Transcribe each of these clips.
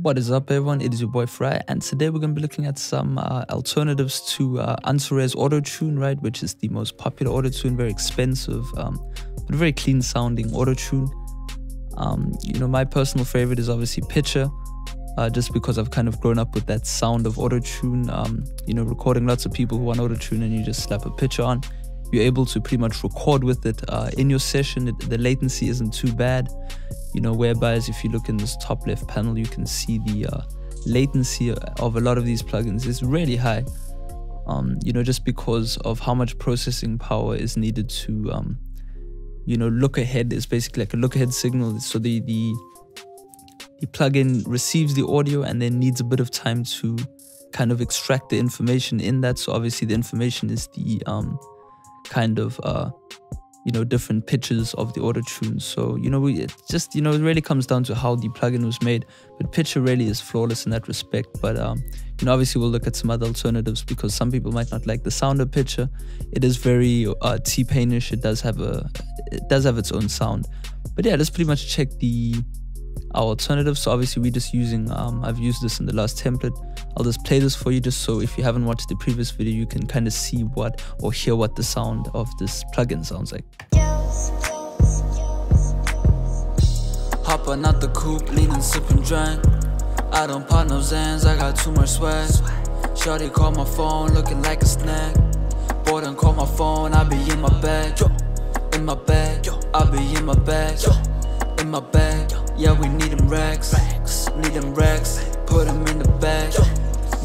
What is up, everyone? It is your boy Farai, and today we're going to be looking at some alternatives to Antares Autotune, right? Which is the most popular autotune, very expensive, but very clean sounding autotune. My personal favorite is obviously Pitcher, just because I've kind of grown up with that sound of autotune. Recording lots of people who want autotune, and you just slap a Pitcher on. You're able to pretty much record with it in your session. The latency isn't too bad. Whereby if you look in this top left panel, you can see the latency of a lot of these plugins is really high. Just because of how much processing power is needed to, look ahead. Is basically like a look ahead signal. So the plugin receives the audio and then needs a bit of time to kind of extract the information in that. So obviously the information is the different pitches of the autotune. So it really comes down to how the plugin was made, but Pitcher really is flawless in that respect. But obviously we'll look at some other alternatives because some people might not like the sound of Pitcher. It is very T-Painish. It does have its own sound. But yeah, let's pretty much check our alternatives. So obviously we're just using I've used this in the last template. I'll just play this for you, just so if you haven't watched the previous video, you can kind of see hear what the sound of this plugin sounds like. Hopping out the coupe, leaning, sipping, drink. I don't pop no Zans, I got too much swag. Shorty call my phone, looking like a snack. Boy done call my phone, I be in my bag. In my bag, I be in my bag. In my bag, yeah, we need them racks. Need them racks, put them in the bag.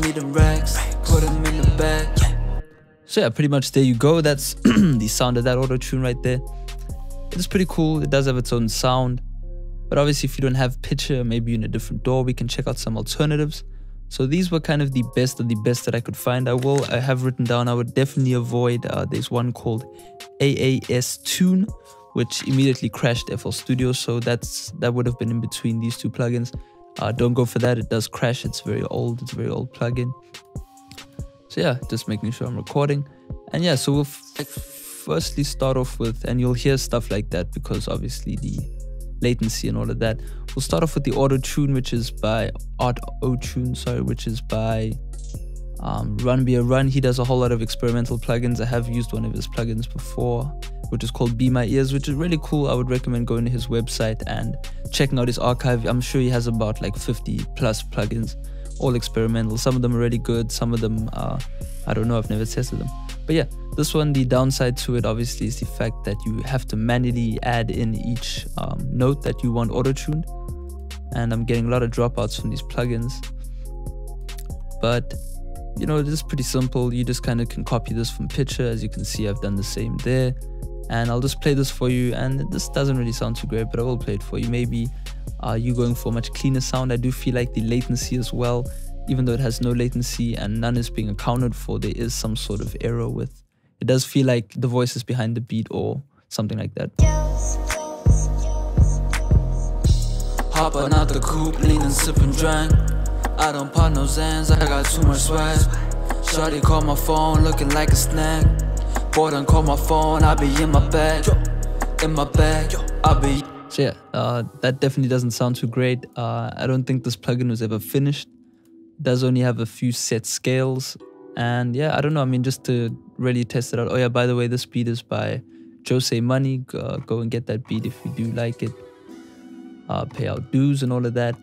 Need them racks, put them in the bag. So yeah, pretty much there you go. That's the sound of that auto-tune right there. It's pretty cool. It does have its own sound. But obviously if you don't have Pitcher, maybe you're in a different DAW, we can check out some alternatives. So these were kind of the best of the best that I could find. I have written down, I would definitely avoid, there's one called AAS Tune, which immediately crashed FL Studio. So that would have been in between these two plugins. Don't go for that. It does crash. It's very old. It's a very old plugin. So yeah, just making sure I'm recording. And yeah, so we'll firstly start off with, and you'll hear stuff like that because obviously the latency and all of that. We'll start off with the auto-tune, which is by Run Be a Run. He does a whole lot of experimental plugins. I have used one of his plugins before, which is called Be My Ears, which is really cool. I would recommend going to his website and checking out his archive. I'm sure he has about like 50 plus plugins, all experimental. Some of them are really good. Some of them, I don't know, I've never tested them. But yeah, this one, the downside to it obviously is the fact that you have to manually add in each note that you want auto-tuned. And I'm getting a lot of dropouts from these plugins. But it is pretty simple. You just kind of can copy this from Pitcher. As you can see, I've done the same there. And I'll just play this for you. And this doesn't really sound too great, but I will play it for you. Maybe you going for a much cleaner sound. I do feel like the latency as well, even though it has no latency and none is being accounted for, there is some sort of error with. It does feel like the voice is behind the beat or something like that. Hopping out the coupe, leaning, sipping, drink. I don't pop no Zans, I got too much swag. Shorty call my phone, looking like a snack. Boy done call my phone, I be in my bag. In my bag, I be. So yeah, that definitely doesn't sound too great. I don't think this plugin was ever finished. It does only have a few set scales. And yeah, I don't know, I mean, just to really test it out. Oh yeah, by the way, this beat is by Jose Money. Go and get that beat if you do like it. Pay out dues and all of that.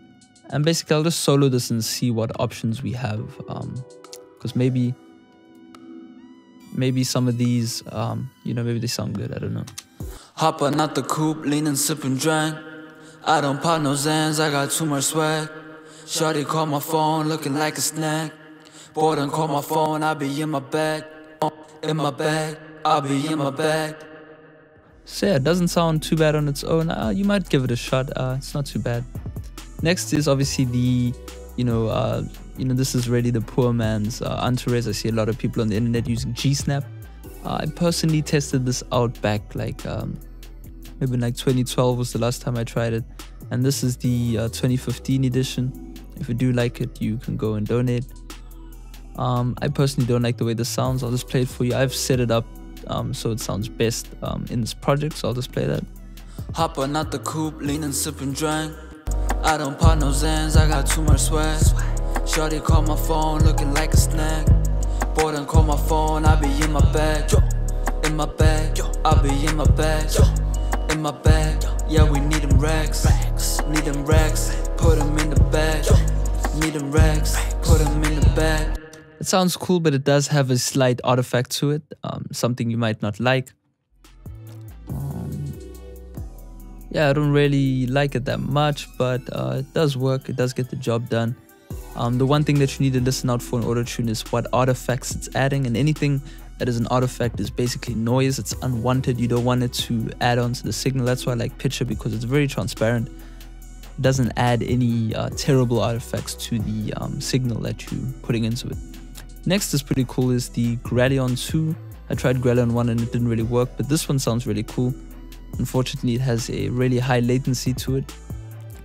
And basically I'll just solo this and see what options we have, because maybe some of these maybe they sound good, I don't know. Hopping out the coupe, leaning, sipping, drink. I don't pop no Zans, I got too much swag. Shorty call my phone, looking like a snack. Boy done call my phone, I be in my bag. In my bag, I be in my bag. So yeah, it doesn't sound too bad on its own. You might give it a shot. It's not too bad. Next is obviously the, this is really the poor man's Antares. I see a lot of people on the internet using G-Snap. I personally tested this out back like maybe like 2012 was the last time I tried it. And this is the 2015 edition. If you do like it, you can go and donate. I personally don't like the way this sounds. I'll just play it for you. I've set it up so it sounds best in this project, so I'll just play that. Hopping out the coupe, leaning, sipping, drink. I don't pop no Zans, I got too much swag. Shorty call my phone looking like a snack. Boy done call my phone, I be in my bag. In my bag, I be in my bag. In my bag, yeah, we need them racks. Need them racks, put them in the bag. Need them racks, put them in the bag. It sounds cool, but it does have a slight artifact to it, something you might not like. Yeah, I don't really like it that much, but it does work. It does get the job done. The one thing that you need to listen out for in Autotune is what artifacts it's adding, and anything that is an artifact is basically noise. It's unwanted. You don't want it to add on to the signal. That's why I like Pitcher, because it's very transparent. It doesn't add any terrible artifacts to the signal that you're putting into it. Next is pretty cool is the Gradion 2. I tried Gradion 1 and it didn't really work, but this one sounds really cool. Unfortunately, it has a really high latency to it,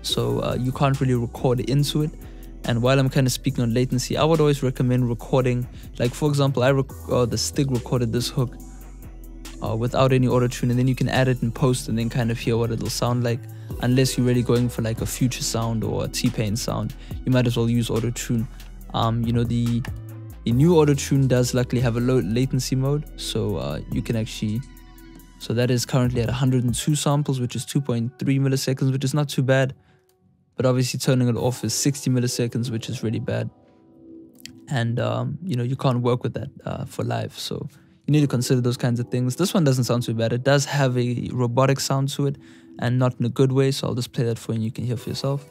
so you can't really record into it. And while I'm kind of speaking on latency, I would always recommend recording, like for example, the Stig recorded this hook without any Autotune, and then you can add it in post and then kind of hear what it'll sound like. Unless you're really going for like a Future sound or a T-Pain sound, you might as well use Autotune. You know, the new Autotune does luckily have a low latency mode, so you can actually... So that is currently at 102 samples, which is 2.3 milliseconds, which is not too bad. But obviously turning it off is 60 milliseconds, which is really bad. And, you know, you can't work with that for live. So you need to consider those kinds of things. This one doesn't sound too bad. It does have a robotic sound to it, and not in a good way. So I'll just play that for you and you can hear for yourself.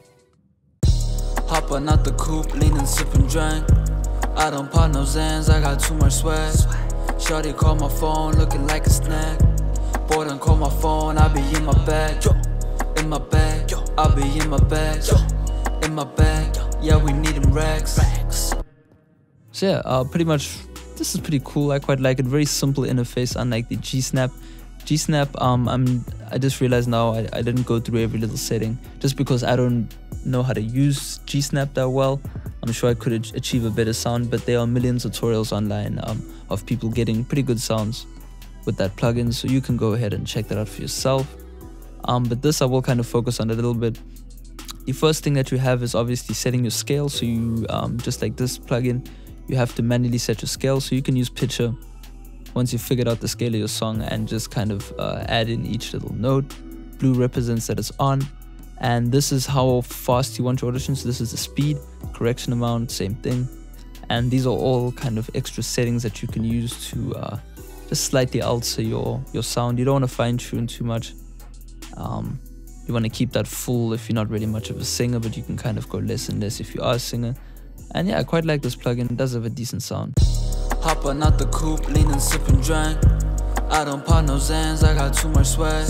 Hop on out the coupe, leaning, sipping, drink. I don't pop no Zans, I got too much swag. Shorty call my phone looking like a snack. Boy done call my phone, I be in my bag. In my bag, I be in my bag. In my bag, yeah, we need them racks. So yeah, pretty much this is pretty cool. I quite like it. Very simple interface, unlike the G-Snap. G-Snap, I just realized now I didn't go through every little setting just because I don't know how to use G-Snap that well. I'm sure I could achieve a better sound, but there are millions of tutorials online of people getting pretty good sounds with that plugin, so you can go ahead and check that out for yourself. But this I will kind of focus on a little bit. The first thing that you have is obviously setting your scale. So you, just like this plugin, you have to manually set your scale. So you can use Pitcher once you've figured out the scale of your song and just kind of add in each little note. Blue represents that it's on. And this is how fast you want your Autotune. So this is the speed, correction amount, same thing. And these are all kind of extra settings that you can use to just slightly alter your sound. You don't want to fine tune too much. You want to keep that full if you're not really much of a singer, but you can kind of go less and less if you are a singer. And yeah, I quite like this plugin. It does have a decent sound. Hop on out the coupe, leaning, sipping, drink. I don't pop no Zans, I got too much swag.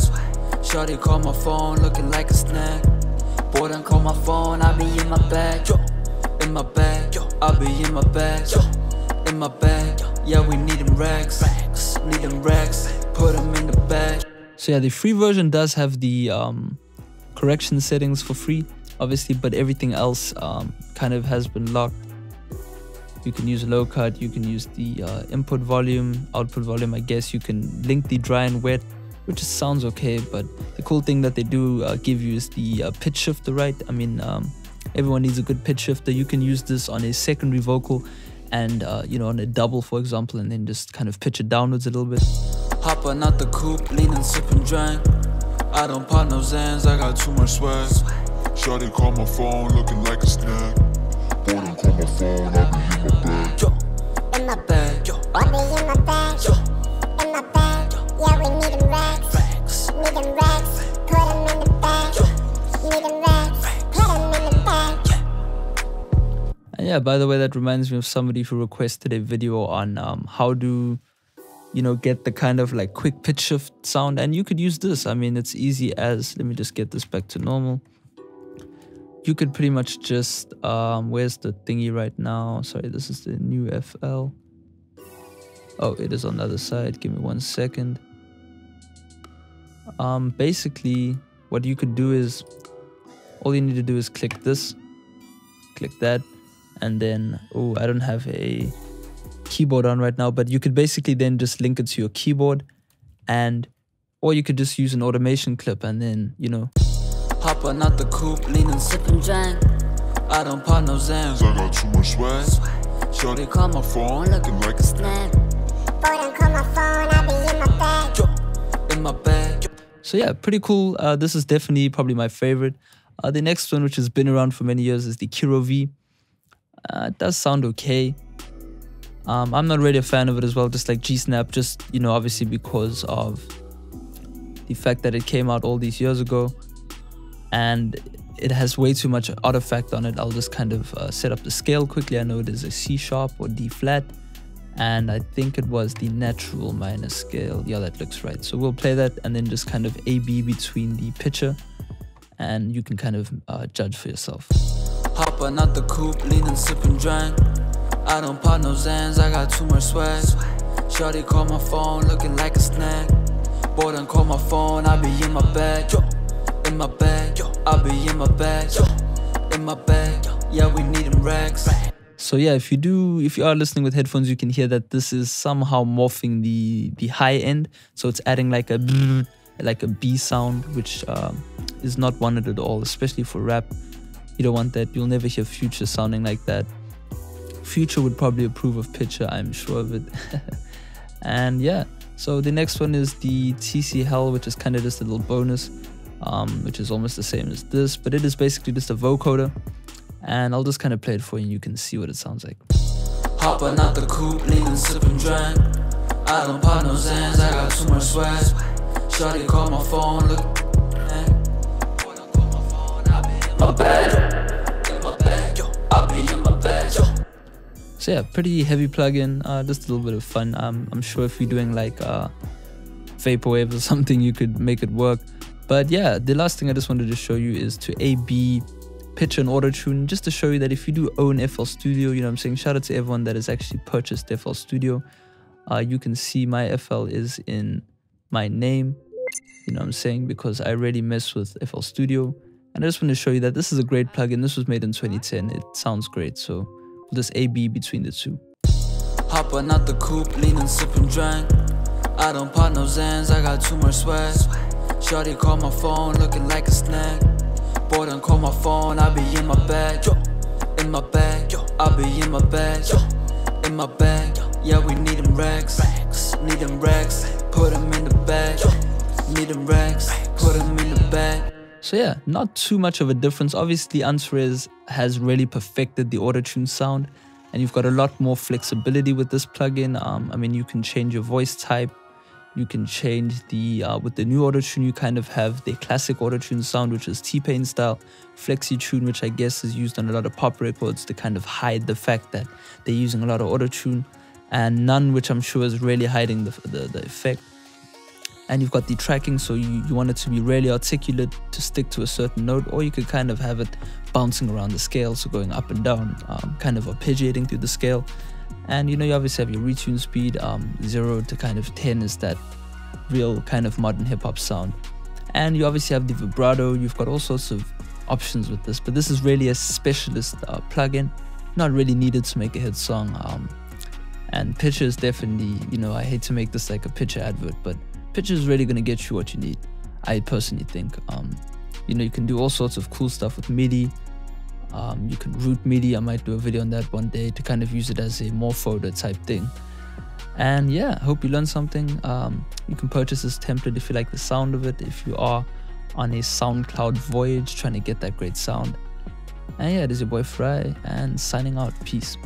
Shorty call my phone looking like a snack. Boy done call my phone, I be in my bag. In my bag, I be in my bag. In my bag, yeah, we need them racks. Need them racks, put them in the bag. So yeah, the free version does have the correction settings for free, obviously, but everything else kind of has been locked. You can use low cut, you can use the input volume, output volume. I guess you can link the dry and wet, which sounds okay, but the cool thing that they do give you is the pitch shifter, right? I mean, everyone needs a good pitch shifter. You can use this on a secondary vocal and, you know, on a double, for example, and then just kind of pitch it downwards a little bit. Hop on out the coupe, leaning, sipping, drink. I don't pop no Zans, I got too much swag. Shawty call my phone looking like a snack. Boy don't call my phone, I be in my bag. In my bag, I be in my bag. In my bag, yeah, we need them racks. Need them racks, put them in the bag. Need them racks, put them in the bag. And yeah, by the way, that reminds me of somebody who requested a video on how to, you know, get the kind of like quick pitch shift sound, and you could use this. I mean, it's easy as, let me just get this back to normal. You could pretty much just, where's the thingy right now? Sorry, this is the new FL. Oh, it is on the other side. Give me 1 second. Basically, what you could do is, all you need to do is click this, click that, and then, oh, I don't have a keyboard on right now, but you could basically then just link it to your keyboard, and or you could just use an automation clip and then, you know, Hopping out the coupe, leaning, sipping drink. I don't pop no Zans, I got too much swag. Shorty call my phone, looking like a snack. Boy, don't call my phone, I be in my bag. In my bag. So yeah, pretty cool. This is definitely probably my favorite. The next one, which has been around for many years, is the Kiro V. It does sound okay. I'm not really a fan of it as well, just like G-Snap, just, you know, obviously because of the fact that it came out all these years ago and it has way too much artifact on it. I'll just kind of set up the scale quickly. I know it is a C sharp or D flat, and I think it was the natural minor scale. Yeah, that looks right. So we'll play that and then just kind of A-B between the pitcher, and you can kind of judge for yourself. Hopping out the coupe, leaning, sipping drink. I don't pop no Zans, I got too much swag. Shorty call my phone, looking like a snack. Boy, don't call my phone, I be in my bag. In my bag, I be in my bag. In my bag, yeah, we need them racks. So yeah, if you are listening with headphones, you can hear that this is somehow morphing the high end. So it's adding like a B sound, which is not wanted at all, especially for rap. You don't want that. You'll never hear Future sounding like that. Future would probably approve of Pitcher, I'm sure of it. And yeah, so the next one is the TC Hell, which is kind of just a little bonus, which is almost the same as this, but it is basically just a vocoder. And I'll just kind of play it for you and you can see what it sounds like. Hopping out the coupe, leaning, sipping drink. I don't pop no Zans, I got too much swag. Shorty call my phone, look. My bag, in my bag, I be in my bag. So yeah, pretty heavy plugin, just a little bit of fun. I'm sure if you're doing like vaporwave or something, you could make it work. But yeah, the last thing I just wanted to show you is to A/B pitch and auto-tune, just to show you that if you do own FL Studio, you know what I'm saying, shout out to everyone that has actually purchased FL Studio. You can see my FL is in my name, you know what I'm saying, because I already mess with FL Studio. And I just want to show you that this is a great plugin. This was made in 2010. It sounds great, so we'll just A/B between the two. Hopping out the coupe, leaning, sipping drink. I don't pop no Zans, I got too much swag. Shorty call my phone, looking like a snack. Boy, don't call my phone, I be in my bag. In my bag, I be in my bag. In my bag, yeah, we need them racks. Need them racks, put them in the bag. Need them racks, put them in the bag. So yeah, not too much of a difference. Obviously, Antares has really perfected the auto-tune sound, and you've got a lot more flexibility with this plugin. I mean, you can change your voice type. You can change the, with the new auto-tune, you kind of have the classic auto-tune sound, which is T-Pain style, flexi-tune, which I guess is used on a lot of pop records to kind of hide the fact that they're using a lot of auto-tune, and none, which I'm sure is really hiding the effect. And you've got the tracking, so you want it to be really articulate to stick to a certain note, or you could kind of have it bouncing around the scale, so going up and down, kind of arpeggiating through the scale. And you know, you obviously have your retune speed, 0 to kind of 10 is that real kind of modern hip-hop sound. And you obviously have the vibrato. You've got all sorts of options with this, but this is really a specialist plugin, not really needed to make a hit song. And Pitcher is definitely, you know, I hate to make this like a Pitcher advert, but Pitcher is really going to get you what you need, I personally think. You know, you can do all sorts of cool stuff with MIDI. You can root MIDI. I might do a video on that one day to kind of use it as a morphoder type thing. And yeah, I hope you learned something. You can purchase this template if you like the sound of it, if you are on a SoundCloud voyage trying to get that great sound. And yeah, it is your boy Farai, and signing out. Peace.